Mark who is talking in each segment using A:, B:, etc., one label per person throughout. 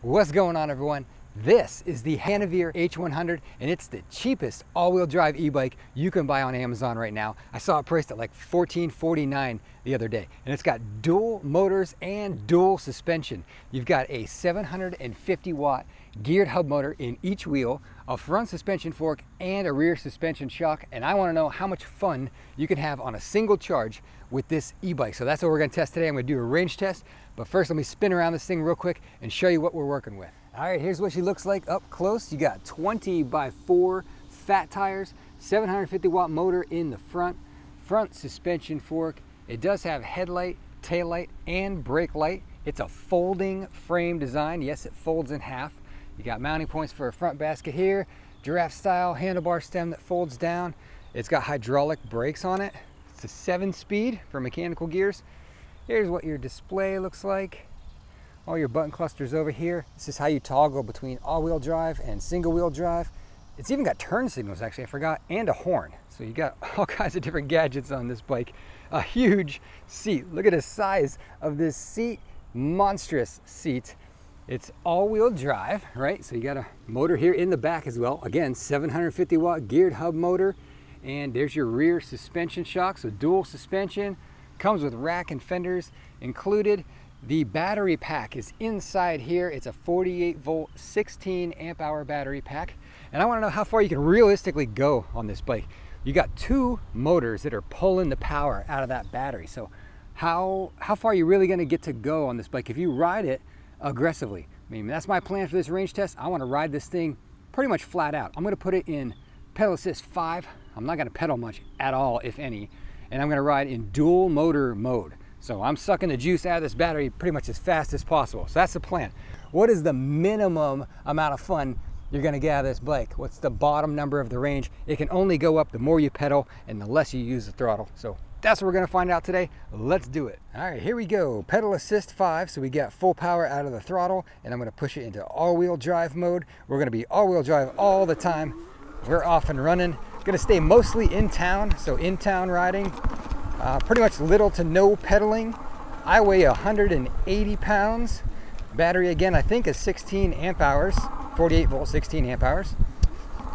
A: What's going on, everyone? This is the Hanovere H100, and it's the cheapest all-wheel drive e-bike you can buy on Amazon right now. I saw it priced at like $14.49 the other day, and it's got dual motors and dual suspension. You've got a 750 watt geared hub motor in each wheel, a front suspension fork, and a rear suspension shock. And I want to know how much fun you can have on a single charge with this e-bike. So that's what we're going to test today. I'm going to do a range test, but first let me spin around this thing real quick and show you what we're working with. All right, here's what she looks like up close. You got 20x4 fat tires, 750 watt motor in the front suspension fork. It does have headlight, tail light, and brake light. It's a folding frame design. Yes, it folds in half. You got mounting points for a front basket here, giraffe style handlebar stem that folds down. It's got hydraulic brakes on it. It's a 7-speed for mechanical gears. Here's what your display looks like. All your button clusters over here. This is how you toggle between all-wheel drive and single-wheel drive. It's even got turn signals, actually, I forgot, and a horn. So you got all kinds of different gadgets on this bike. A huge seat. Look at the size of this seat. Monstrous seat. It's all-wheel drive, right? So you got a motor here in the back as well. Again, 750 watt geared hub motor. And there's your rear suspension shock, so dual suspension. Comes with rack and fenders included. The battery pack is inside here. It's a 48 volt, 16 amp hour battery pack. And I want to know how far you can realistically go on this bike. You got two motors that are pulling the power out of that battery. So how far are you really going to get to go on this bike if you ride it aggressively? I mean, that's my plan for this range test. I want to ride this thing pretty much flat out. I'm going to put it in pedal assist 5. I'm not going to pedal much at all, if any. And I'm going to ride in dual motor mode. So I'm sucking the juice out of this battery pretty much as fast as possible. So that's the plan. What is the minimum amount of fun you're gonna get out of this bike? What's the bottom number of the range? It can only go up the more you pedal and the less you use the throttle. So that's what we're gonna find out today. Let's do it. All right, here we go. Pedal assist 5. So we got full power out of the throttle, and I'm gonna push it into all-wheel drive mode. We're gonna be all-wheel drive all the time. We're off and running. Gonna stay mostly in town, so in town riding. Pretty much little to no pedaling. I weigh 180 pounds. Battery, again, I think is 16 amp hours, 48 volt, 16 amp hours.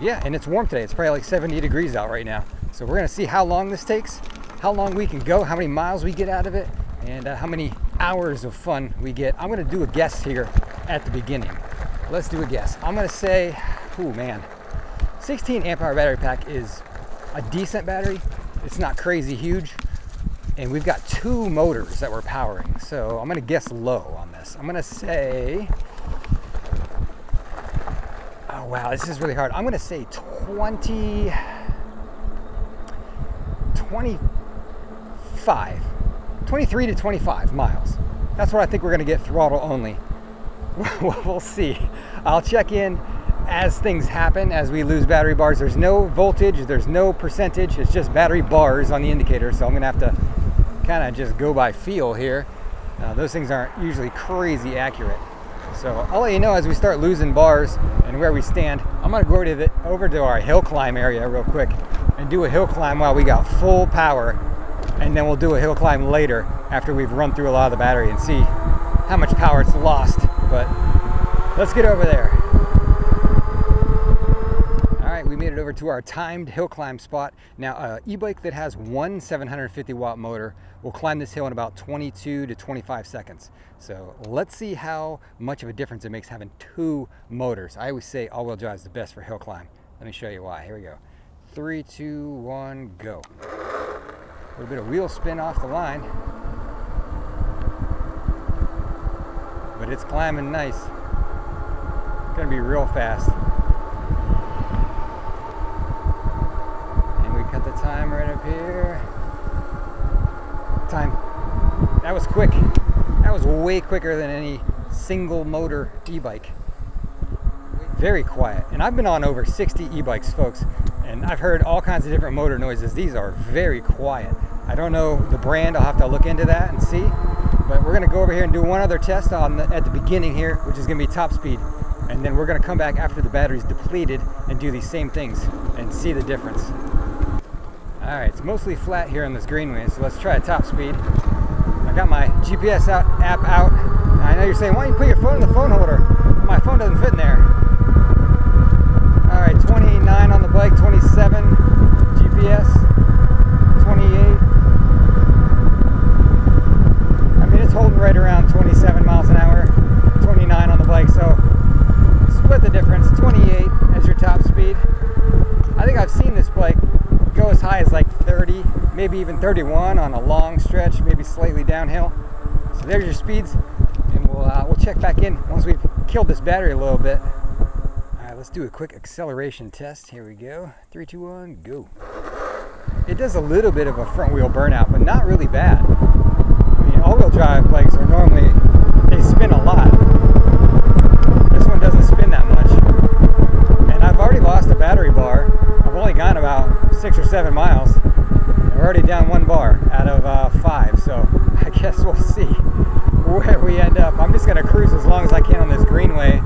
A: Yeah, and it's warm today. It's probably like 70 degrees out right now. So we're gonna see how long this takes, how long we can go, how many miles we get out of it, and how many hours of fun we get. I'm gonna do a guess here at the beginning. Let's do a guess. I'm gonna say, oh man, 16 amp hour battery pack is a decent battery. It's not crazy huge. And we've got two motors that we're powering. So I'm gonna guess low on this. I'm gonna say, oh wow, this is really hard. I'm gonna say 25, 23 to 25 miles. That's what I think we're gonna get throttle only. We'll see. I'll check in as things happen, as we lose battery bars. There's no voltage, there's no percentage, it's just battery bars on the indicator. So I'm gonna have to kind of just go by feel here. Those things aren't usually crazy accurate. So I'll let you know as we start losing bars and where we stand. I'm gonna go over to our hill climb area real quick and do a hill climb while we got full power. And then we'll do a hill climb later after we've run through a lot of the battery and see how much power it's lost. But let's get over there. We made it over to our timed hill climb spot. Now, an e-bike that has one 750 watt motor will climb this hill in about 22 to 25 seconds. So let's see how much of a difference it makes having two motors. I always say all-wheel drive is the best for hill climb. Let me show you why. Here we go. 3, 2, 1, go. A little bit of wheel spin off the line. But it's climbing nice. It's gonna be real fast. Cut the time right up here. Time. That was quick. That was way quicker than any single motor e-bike. Very quiet. And I've been on over 60 e-bikes, folks, and I've heard all kinds of different motor noises. These are very quiet. I don't know the brand. I'll have to look into that and see. But we're gonna go over here and do one other test at the beginning here, which is gonna be top speed. And then we're gonna come back after the battery's depleted and do these same things and see the difference. All right, it's mostly flat here on this greenway, so let's try a top speed. I got my GPS app out. I know you're saying, why don't you put your phone in the phone holder? my phone doesn't fit in there. All right, 29 on the bike, 27 GPS, 28. I mean, it's holding right around 27 miles an hour, 29 on the bike, so split the difference, 28 as your top speed. I think I've seen this bike go as high as like 30, maybe even 31 on a long stretch, maybe slightly downhill. So there's your speeds, and we'll check back in once we've killed this battery a little bit. All right, let's do a quick acceleration test. Here we go. 3, 2, 1, go. It does a little bit of a front wheel burnout, but not really bad. I mean, all-wheel drive bikes are normally, they spin a lot. This one doesn't spin that much. And I've already lost a battery bar. I've only gone about 6 or 7 miles. We're already down 1 bar out of 5, so I guess we'll see where we end up. I'm just gonna cruise as long as I can on this greenway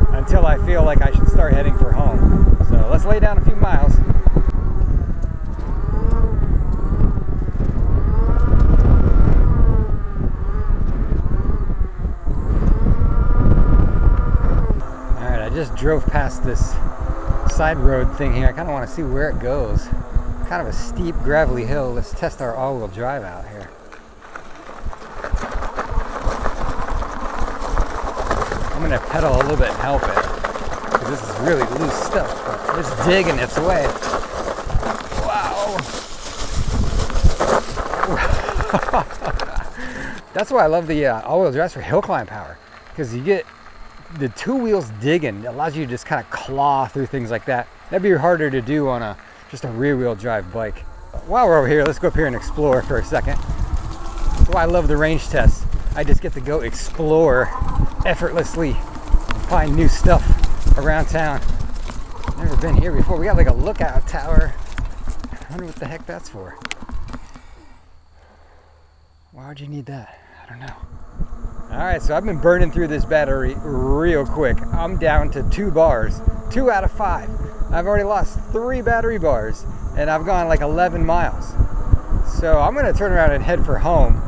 A: until I feel like I should start heading for home. So let's lay down a few miles. All right, I just drove past this side road thing here. I kind of want to see where it goes. Kind of a steep, gravelly hill. Let's test our all-wheel drive out here. I'm gonna pedal a little bit and help it, because this is really loose stuff, but it's digging its way. Wow. That's why I love the all-wheel drives for hill climb power, because you get the 2 wheels digging. It allows you to just kind of claw through things like that. That'd be harder to do on just a rear-wheel drive bike. While we're over here, let's go up here and explore for a second. That's why I love the range tests. I just get to go explore effortlessly, find new stuff around town. Never been here before. We got like a lookout tower. I wonder what the heck that's for. Why would you need that? I don't know. All right, so I've been burning through this battery real quick. I'm down to 2 bars, 2 out of 5. I've already lost 3 battery bars, and I've gone like 11 miles. So I'm gonna turn around and head for home,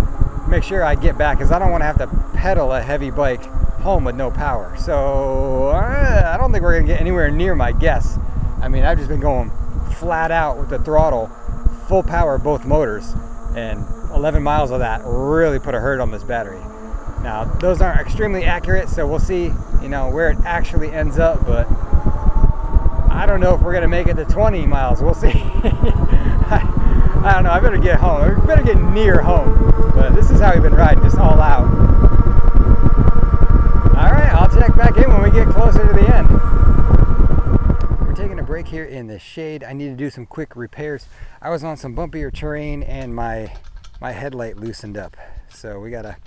A: make sure I get back, because I don't wanna have to pedal a heavy bike home with no power. So I don't think we're gonna get anywhere near my guess. I mean, I've just been going flat out with the throttle, full power, both motors, and 11 miles of that really put a hurt on this battery. Now, those aren't extremely accurate, so we'll see, you know, where it actually ends up, but I don't know if we're gonna make it to 20 miles. We'll see. I don't know, I better get home. I better get near home. But this is how we've been riding, just all out. All right, I'll check back in when we get closer to the end. We're taking a break here in the shade. I need to do some quick repairs. I was on some bumpier terrain and my headlight loosened up. So we gotta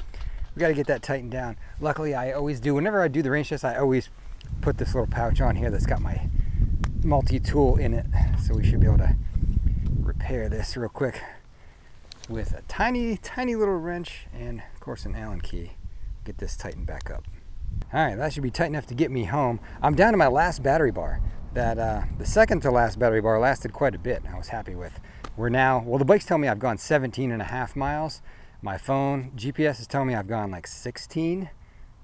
A: get that tightened down. Luckily, I always do. Whenever I do the range test, I always put this little pouch on here that's got my multi-tool in it. So we should be able to repair this real quick with a tiny little wrench and of course an Allen key. Get this tightened back up. All right, that should be tight enough to get me home. I'm down to my last battery bar. That the second to last battery bar lasted quite a bit. I was happy with. We're now, well, the bike's telling me I've gone 17.5 miles. My phone GPS is telling me I've gone like 16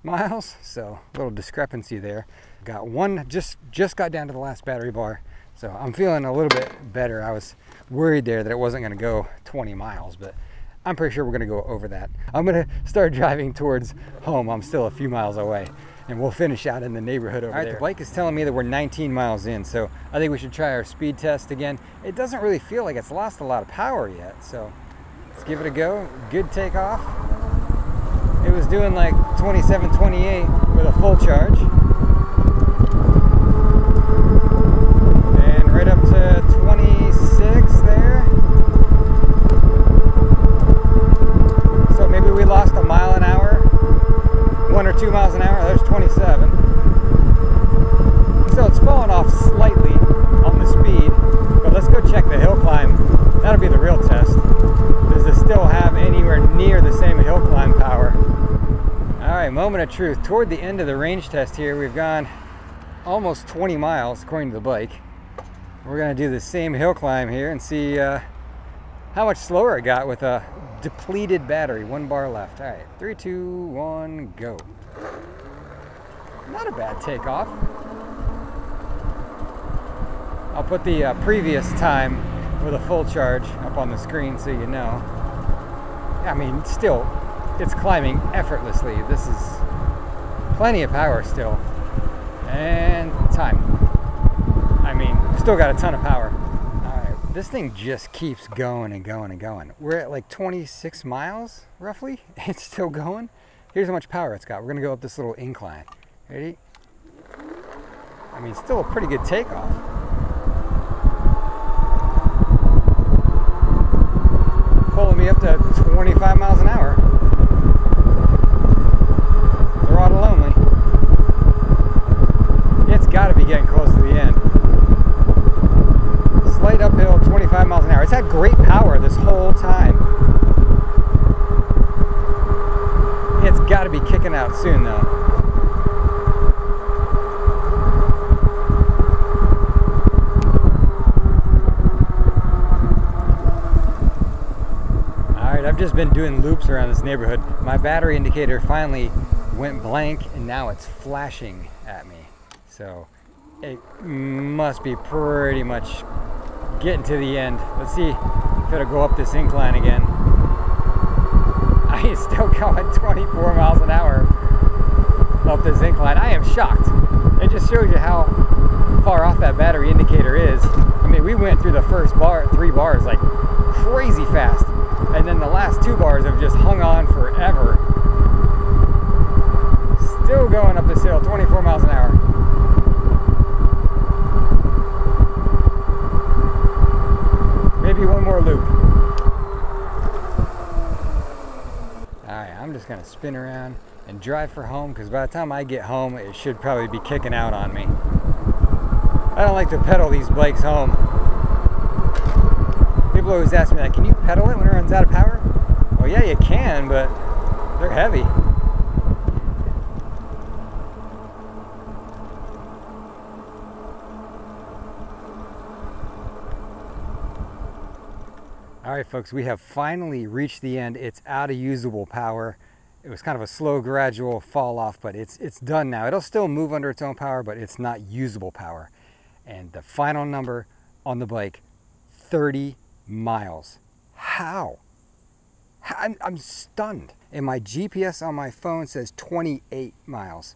A: miles, so a little discrepancy there. Got one, just got down to the last battery bar, so I'm feeling a little bit better. I was worried there that it wasn't going to go 20 miles, but I'm pretty sure we're going to go over that. I'm going to start driving towards home. I'm still a few miles away, and we'll finish out in the neighborhood over there. All right, the bike is telling me that we're 19 miles in, so I think we should try our speed test again. It doesn't really feel like it's lost a lot of power yet, so let's give it a go. Good takeoff. It was doing like 27, 28 with a full charge. And right up to 26 there. So maybe we lost a mile an hour, 1 or 2 miles an hour. There's 27. So it's fallen off slightly on the speed, but let's go check the hill climb. That'll be the real test. Does it still have anywhere near the same hill climb power? All right, moment of truth. Toward the end of the range test here, we've gone almost 20 miles according to the bike. We're gonna do the same hill climb here and see how much slower it got with a depleted battery. 1 bar left. All right, 3, 2, 1, go. Not a bad takeoff. I'll put the previous time with a full charge up on the screen so you know. I mean, still, it's climbing effortlessly. This is plenty of power still. And time. I mean, still got a ton of power. All right, this thing just keeps going and going and going. We're at like 26 miles, roughly. It's still going. Here's how much power it's got. We're gonna go up this little incline. Ready? I mean, still a pretty good takeoff. Pulling me up to 25 miles an hour. Throttle only. It's got to be getting close to the end. Slight uphill, 25 miles an hour. It's had great power this whole time. It's got to be kicking out soon though. I've just been doing loops around this neighborhood. My battery indicator finally went blank and now it's flashing at me. So it must be pretty much getting to the end. Let's see if it'll go up this incline again. I am still going 24 miles an hour up this incline. I am shocked. It just shows you how far off that battery indicator is. I mean, we went through the first 3 bars like crazy fast. And then the last 2 bars have just hung on forever. Still going up this hill, 24 miles an hour. Maybe one more loop. Alright, I'm just gonna spin around and drive for home because by the time I get home, it should probably be kicking out on me. I don't like to pedal these bikes home. People always ask me that, can you pedal it when it runs out of power? Well, yeah, you can, but they're heavy. All right, folks, we have finally reached the end. It's out of usable power. It was kind of a slow, gradual fall off, but it's done now. It'll still move under its own power, but it's not usable power. And the final number on the bike, 30 miles. How? I'm stunned. And my GPS on my phone says 28 miles.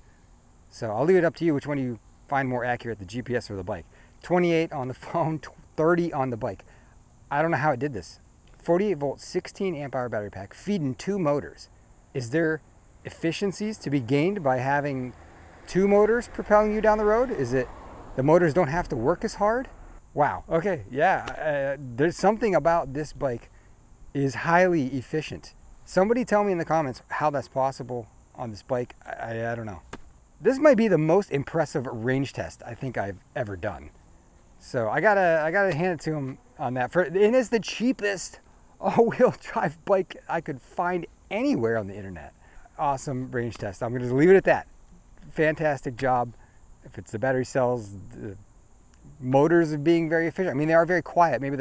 A: So I'll leave it up to you which one you find more accurate, the GPS or the bike. 28 on the phone, 30 on the bike. I don't know how it did this. 48 volt, 16 amp hour battery pack, feeding 2 motors. Is there efficiencies to be gained by having 2 motors propelling you down the road? Is it the motors don't have to work as hard? Wow, okay, yeah, there's something about this bike is highly efficient. Somebody tell me in the comments how that's possible on this bike. I don't know. This might be the most impressive range test I think I've ever done. So I gotta hand it to him on that. It is the cheapest all-wheel drive bike I could find anywhere on the internet. Awesome range test. I'm gonna leave it at that. Fantastic job. If it's the battery cells, the motors are being very efficient. I mean, they are very quiet. Maybe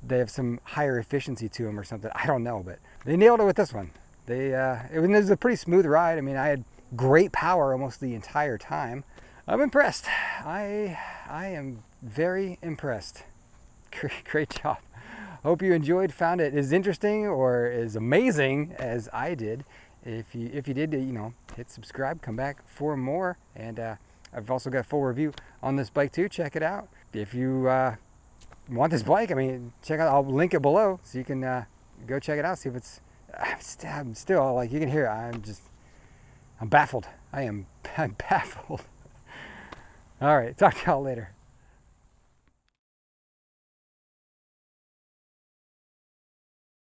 A: they have some higher efficiency to them or something. I don't know, but they nailed it with this one. It was a pretty smooth ride. I mean, I had great power almost the entire time. I'm impressed. I am very impressed. Great job. Hope you enjoyed, found it as interesting or as amazing as I did. If you did, you know, hit subscribe, come back for more. And I've also got a full review on this bike too. Check it out. If you want this bike, I mean, check out, I'll link it below so you can go check it out, see if it's, I'm still, like you can hear, I'm baffled. I'm baffled. All right, talk to y'all later.